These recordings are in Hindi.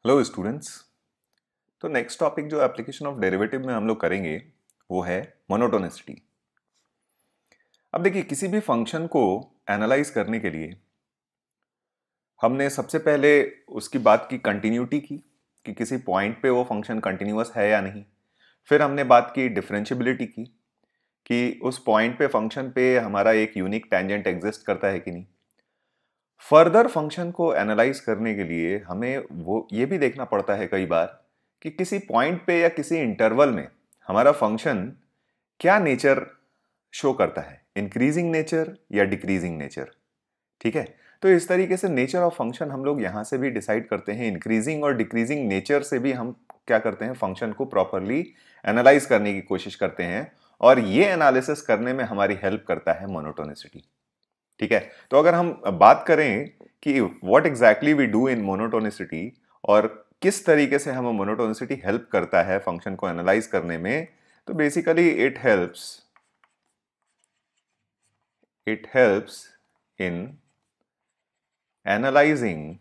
Hello students. तो नेक्स्ट टॉपिक जो एप्लीकेशन ऑफ डेरिवेटिव में हम लोग करेंगे वो है मोनोटोनिसिटी। अब देखिए, किसी भी फंक्शन को एनालाइज करने के लिए हमने सबसे पहले उसकी बात की कंटिन्यूटी की कि किसी पॉइंट पे वो फंक्शन कंटिन्यूअस है या नहीं। फिर हमने बात की डिफरेंशियबिलिटी की कि उस पॉइंट पे फंक्शन पे हमारा एक यूनिक टेंजेंट एग्जिस्ट करता है कि नहीं। फर्दर फंक्शन को एनालाइज करने के लिए हमें वो ये भी देखना पड़ता है कई बार कि किसी पॉइंट पे या किसी इंटरवल में हमारा फंक्शन क्या नेचर शो करता है, इंक्रीजिंग नेचर या डिक्रीजिंग नेचर। ठीक है, तो इस तरीके से नेचर ऑफ फंक्शन हम लोग यहां से भी डिसाइड करते हैं। इंक्रीजिंग और डिक्रीजिंग नेचर से भी हम क्या करते हैं, फंक्शन को प्रॉपरली एनालाइज करने की कोशिश करते हैं और ये एनालिसिस करने में हमारी हेल्प करता है मोनोटोनिसिटी। ठीक है, तो अगर हम बात करें कि what exactly we do in monotonicity और किस तरीके से हमें मोनोटोनिसिटी हेल्प करता है फंक्शन को एनालाइज करने में, तो basically it helps in analysing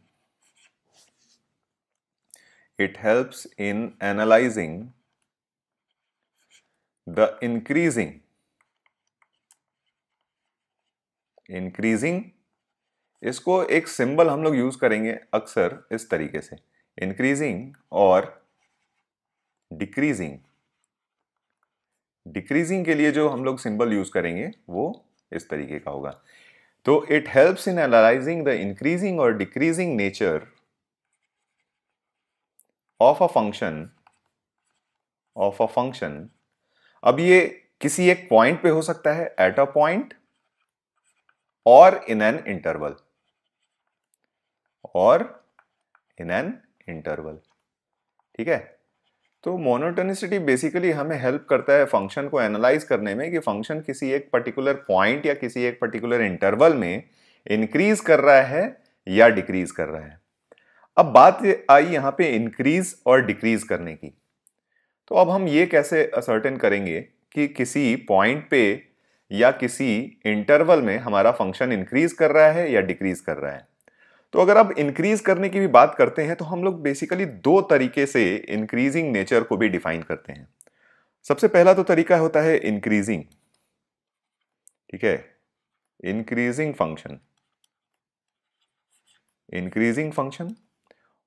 the increasing. इसको एक सिंबल हम लोग यूज करेंगे अक्सर इस तरीके से, इंक्रीजिंग और डिक्रीजिंग। डिक्रीजिंग के लिए जो हम लोग सिंबल यूज करेंगे वो इस तरीके का होगा। तो it helps in analysing the increasing और decreasing nature of a function. अब ये किसी एक पॉइंट पे हो सकता है, एट अ पॉइंट और इन एन इंटरवल। ठीक है, तो मोनोटोनिसिटी बेसिकली हमें हेल्प करता है फंक्शन को एनालाइज करने में कि फंक्शन किसी एक पर्टिकुलर पॉइंट या किसी एक पर्टिकुलर इंटरवल में इंक्रीज कर रहा है या डिक्रीज कर रहा है। अब बात आई यहां पे इंक्रीज और डिक्रीज करने की। तो अब हम ये कैसे असर्टेन करेंगे कि किसी पॉइंट पे या किसी इंटरवल में हमारा फंक्शन इंक्रीज कर रहा है या डिक्रीज कर रहा है। तो अगर अब इंक्रीज करने की भी बात करते हैं तो हम लोग बेसिकली दो तरीके से इंक्रीजिंग नेचर को भी डिफाइन करते हैं। सबसे पहला तो तरीका होता है इंक्रीजिंग। ठीक है, इंक्रीजिंग फंक्शन।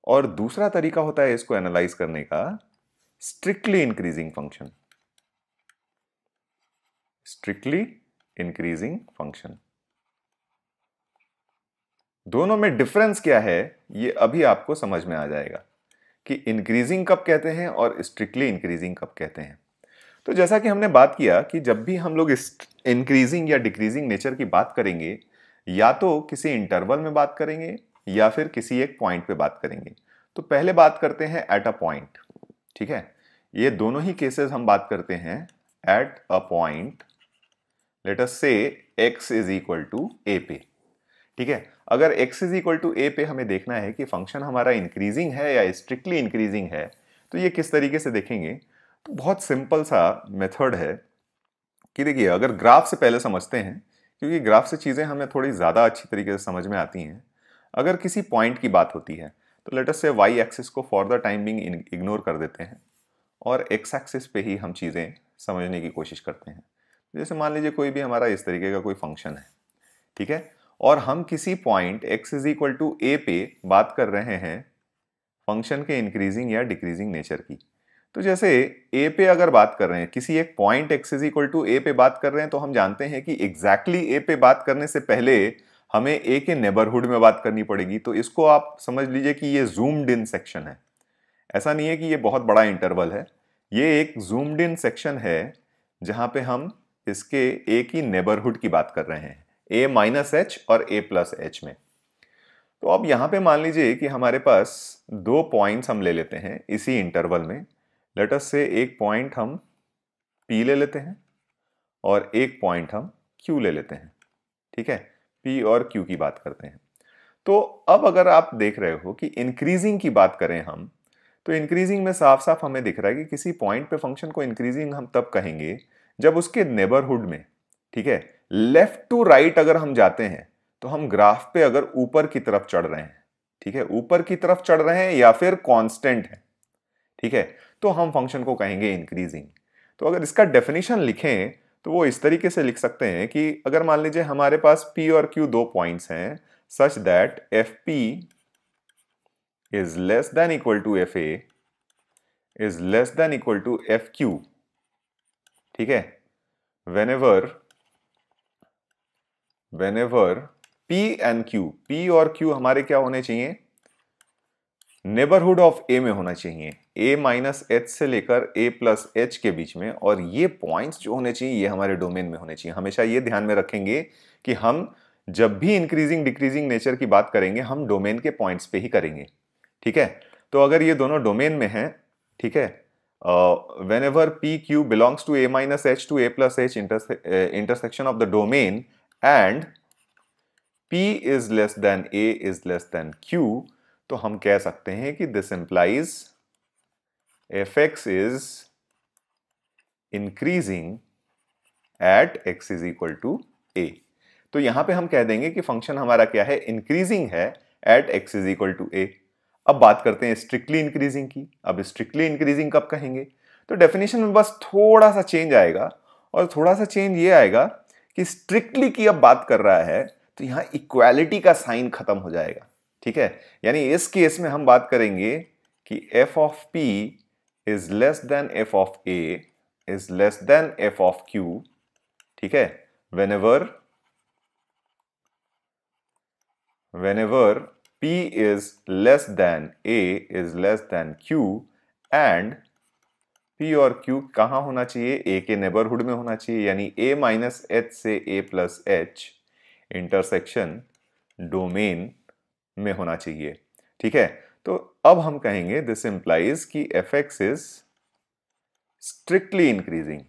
और दूसरा तरीका होता है इसको एनालाइज करने का, स्ट्रिक्टली इंक्रीजिंग फंक्शन। दोनों में डिफरेंस क्या है ये अभी आपको समझ में आ जाएगा कि इंक्रीजिंग कब कहते हैं और स्ट्रिक्टली इंक्रीजिंग कब कहते हैं। तो जैसा कि हमने बात किया कि जब भी हम लोग इस इंक्रीजिंग या डिक्रीजिंग नेचर की बात करेंगे, या तो किसी इंटरवल में बात करेंगे या फिर किसी एक पॉइंट पे बात करेंगे। तो पहले बात करते हैं एट अ पॉइंट। ठीक है, ये दोनों ही केसेस हम बात करते हैं eight a point. Let us से x is equal to A पे। ठीक है, अगर x is equal to A पे हमें देखना है कि फंक्शन हमारा इंक्रीजिंग है या स्ट्रिक्टली इंक्रीजिंग है, तो ये किस तरीके से देखेंगे। तो बहुत सिंपल सा मेथड है कि देखिए, अगर ग्राफ से पहले समझते हैं क्योंकि ग्राफ से चीज़ें हमें थोड़ी ज़्यादा अच्छी तरीके से समझ में आती हैं। अगर किसी पॉइंट की बात होती है तो लेट अस से वाई एक्सिस को for the time being ignore कर देते हैं और एक्स एक्सिस पे ही हम चीज़ें समझने की कोशिश करते हैं। जैसे मान लीजिए कोई भी हमारा इस तरीके का कोई फंक्शन है। ठीक है, और हम किसी point x is equal to A पे बात कर रहे हैं फंक्शन के इंक्रीजिंग या डिक्रीजिंग नेचर की। तो जैसे a पे अगर बात कर रहे हैं, किसी एक point x is equal to A पे बात कर रहे हैं, तो हम जानते हैं कि एग्जैक्टली a पे बात करने से पहले हमें a के नेबरहुड में बात करनी पड़ेगी। तो इसको आप समझ लीजिए कि ये जूम्ड इन सेक्शन है। ऐसा नहीं है कि ये बहुत बड़ा इंटरवल है, ये एक जूम्ड इन सेक्शन है जहां पे हम इसके a की नेबरहुड की बात कर रहे हैं, a माइनस एच और a प्लस एच में। तो अब यहां पे मान लीजिए कि हमारे पास दो पॉइंट्स हम ले लेते हैं इसी इंटरवल में। लेट अस से एक पॉइंट हम P ले लेते हैं और एक पॉइंट हम Q ले लेते हैं। ठीक है, P और Q की बात करते हैं। तो अब अगर आप देख रहे हो कि इंक्रीजिंग की बात करें हम, तो इंक्रीजिंग में साफ साफ हमें दिख रहा है कि किसी पॉइंट पे फंक्शन को इंक्रीजिंग हम तब कहेंगे जब उसके नेबरहुड में, ठीक है, लेफ्ट टू राइट अगर हम जाते हैं तो हम ग्राफ पे अगर ऊपर की तरफ चढ़ रहे हैं। ठीक है, ऊपर की तरफ चढ़ रहे हैं या फिर कांस्टेंट है, ठीक है, तो हम फंक्शन को कहेंगे इंक्रीजिंग। तो अगर इसका डेफिनेशन लिखें तो वो इस तरीके से लिख सकते हैं कि अगर मान लीजिए हमारे पास P और Q दो पॉइंट्स हैं such that FP is less than equal to FA is less than equal to FQ, ठीक है, whenever P and Q, P और Q हमारे क्या होने चाहिए, नेबरहुड ऑफ A में होना चाहिए, A माइनस एच से लेकर A प्लस एच के बीच में, और ये पॉइंट्स जो होने चाहिए ये हमारे डोमेन में होने चाहिए। हमेशा ये ध्यान में रखेंगे कि हम जब भी इंक्रीजिंग डिक्रीजिंग नेचर की बात करेंगे हम डोमेन के पॉइंट्स पे ही करेंगे, ठीक है। तो अगर ये दोनों डोमेन में हैं, ठीक है, whenever PQ belongs to A minus H to A plus H intersection of the domain and P is less than A is less than Q, तो हम कह सकते हैं कि this implies fx is increasing at x is equal to A। तो यहां पे हम कह देंगे कि फंक्शन हमारा क्या है, इंक्रीजिंग है at x is equal to A। अब बात करते हैं स्ट्रिक्टली इंक्रीजिंग की। अब स्ट्रिक्टली इंक्रीजिंग कब कहेंगे, तो डेफिनेशन में बस थोड़ा सा चेंज आएगा, और थोड़ा सा चेंज ये आएगा कि स्ट्रिक्टली की अब बात कर रहा है तो यहां इक्वालिटी का साइन खत्म हो जाएगा, ठीक है। यानी इस केस में हम बात करेंगे कि f of p is less then f of a is less then f of q, ठीक है, whenever p is less than a is less than q and p और q कहां होना चाहिए, a के नेबरहुड में होना चाहिए, यानी a माइनस एच से a plus h intersection domain में होना चाहिए, ठीक है। तो अब हम कहेंगे दिस इंप्लाइज कि fx is strictly increasing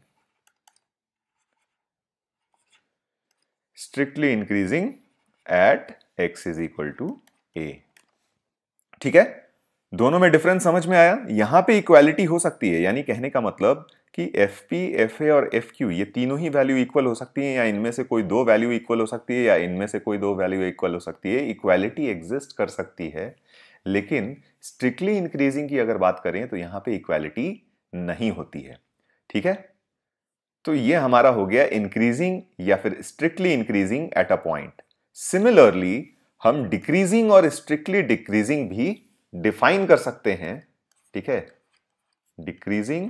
at x is equal to a, ठीक है। दोनों में डिफरेंस समझ में आया। यहां पे इक्वालिटी हो सकती है, यानी कहने का मतलब कि FP, FA और FQ ये तीनों ही वैल्यू इक्वल हो सकती है, या इनमें से कोई दो वैल्यू इक्वल हो सकती है, या इनमें से कोई दो वैल्यू इक्वल हो सकती है। इक्वालिटी एग्जिस्ट कर सकती है, लेकिन स्ट्रिक्टली इंक्रीजिंग की अगर बात करें तो यहां पे इक्वालिटी नहीं होती है, ठीक है। तो ये हमारा हो गया इंक्रीजिंग या फिर strictly increasing eight a point. Similarly हम डिक्रीजिंग और स्ट्रिक्टली डिक्रीजिंग भी डिफाइन कर सकते हैं, ठीक है, डिक्रीजिंग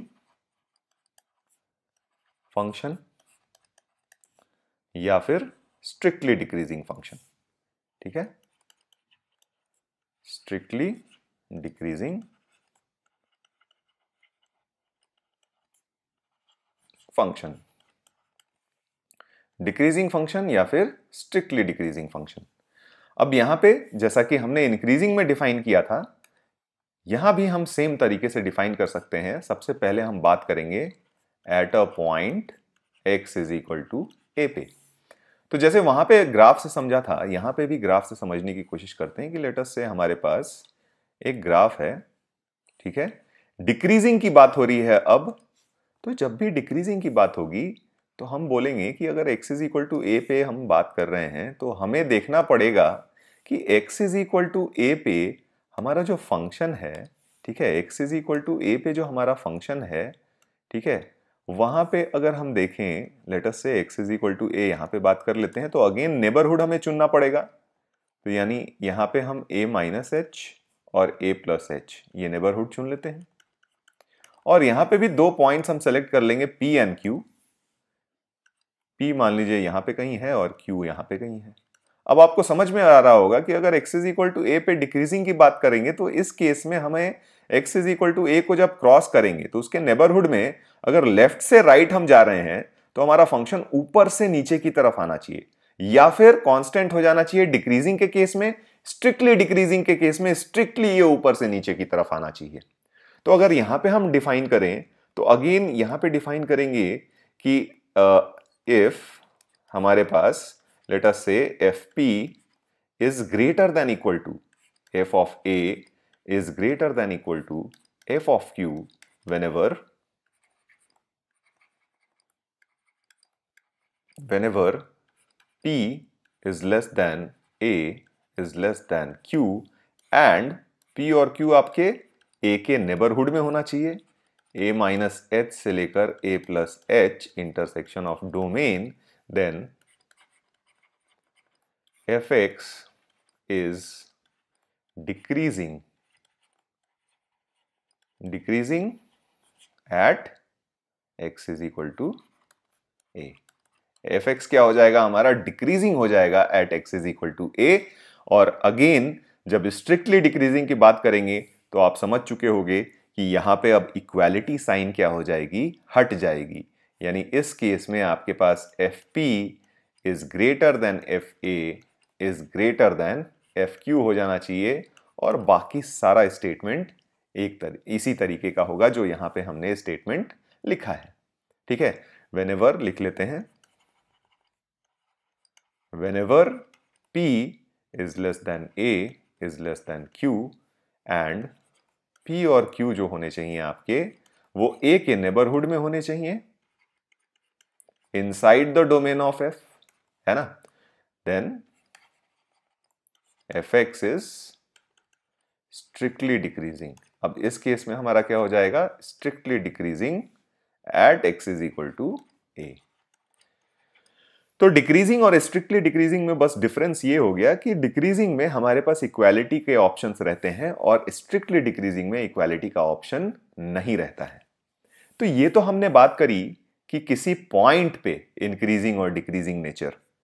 फंक्शन या फिर स्ट्रिक्टली डिक्रीजिंग फंक्शन, ठीक है, strictly decreasing function, decreasing function या फिर स्ट्रिक्टली डिक्रीजिंग फंक्शन। अब यहां पे जैसा कि हमने इंक्रीजिंग में डिफाइन किया था, यहां भी हम सेम तरीके से डिफाइन कर सकते हैं। सबसे पहले हम बात करेंगे at a point x is equal to a पे। तो जैसे वहां पे ग्राफ से समझा था, यहां पे भी ग्राफ से समझने की कोशिश करते हैं कि लेटस से हमारे पास एक ग्राफ है, ठीक है, डिक्रीजिंग की बात हो रही है अब। तो जब भी डिक्रीजिंग की बात होगी तो हम बोलेंगे कि अगर x is equal to a पे हम बात कर रहे हैं तो हमें देखना पड़ेगा कि x is equal to a पे हमारा जो फंक्शन है, ठीक है, x is equal to a पे जो हमारा फंक्शन है, ठीक है, वहां पे अगर हम देखें let's say x is equal to a यहां पे बात कर लेते हैं, तो अगेन नेबरहुड हमें चुनना पड़ेगा। तो यानी यहां पे हम a माइनस एच और a प्लस एच ये नेबरहुड चुन लेते हैं, और यहां पे भी दो पॉइंट्स हम सेलेक्ट कर लेंगे P एंड Q। P मान लीजिए यहां पे कहीं है और Q यहां पे कहीं है। अब आपको समझ में आ रहा होगा कि अगर x is equal to a पे डिक्रीजिंग की बात करेंगे तो इस केस में हमें x is equal to a को जब क्रॉस करेंगे तो उसके नेबरहुड में अगर लेफ्ट से राइट हम जा रहे हैं तो हमारा फंक्शन ऊपर से नीचे की तरफ आना चाहिए, या फिर कांस्टेंट हो जाना चाहिए डिक्रीजिंग के केस में, स्ट्रिक्टली डिक्रीजिंग के केस में स्ट्रिक्टली ये ऊपर से नीचे की तरफ आना चाहिए। तो अगर यहां पे हम डिफाइन करें तो अगेन यहां पे डिफाइन करेंगे कि इफ हमारे पास लेट अस से fp is greater than equal to f of a is greater than equal to f of q whenever p is less than a is less than q and P और Q आपके A के नेबरहुड में होना चाहिए, A माइनस एच से लेकर A plus h intersection of domain, then Fx is decreasing at x is equal to a. Fx क्या हो जाएगा हमारा, डिक्रीजिंग हो जाएगा at x is equal to a। और अगेन जब स्ट्रिक्टली डिक्रीजिंग की बात करेंगे तो आप समझ चुके होंगे कि यहां पे अब इक्वालिटी साइन क्या हो जाएगी, हट जाएगी। यानी इस केस में आपके पास Fp is greater than Fa is greater than Fq हो जाना चाहिए, और बाकी सारा स्टेटमेंट इसी तरीके का होगा जो यहां पे हमने स्टेटमेंट लिखा है। ठीक है, वेनेवर लिख लेते हैं, whenever P is less then A is less then Q and P और Q जो होने चाहिए आपके वो A के नेबरहुड में होने चाहिए, inside the domain of F, है ना। Then Fx is strictly decreasing. अब इस केस में हमारा क्या हो जाएगा, strictly decreasing at x is equal to a। तो डिक्रीजिंग और स्ट्रिक्टली डिक्रीजिंग में बस डिफरेंस ये हो गया कि डिक्रीजिंग में हमारे पास इक्वालिटी के ऑप्शंस रहते हैं और स्ट्रिक्टली डिक्रीजिंग में इक्वालिटी का ऑप्शन नहीं रहता है। तो ये तो हमने बात करी कि किसी पॉइंट पे इंक्रीजिंग और डिक्रीजिंग नेचर,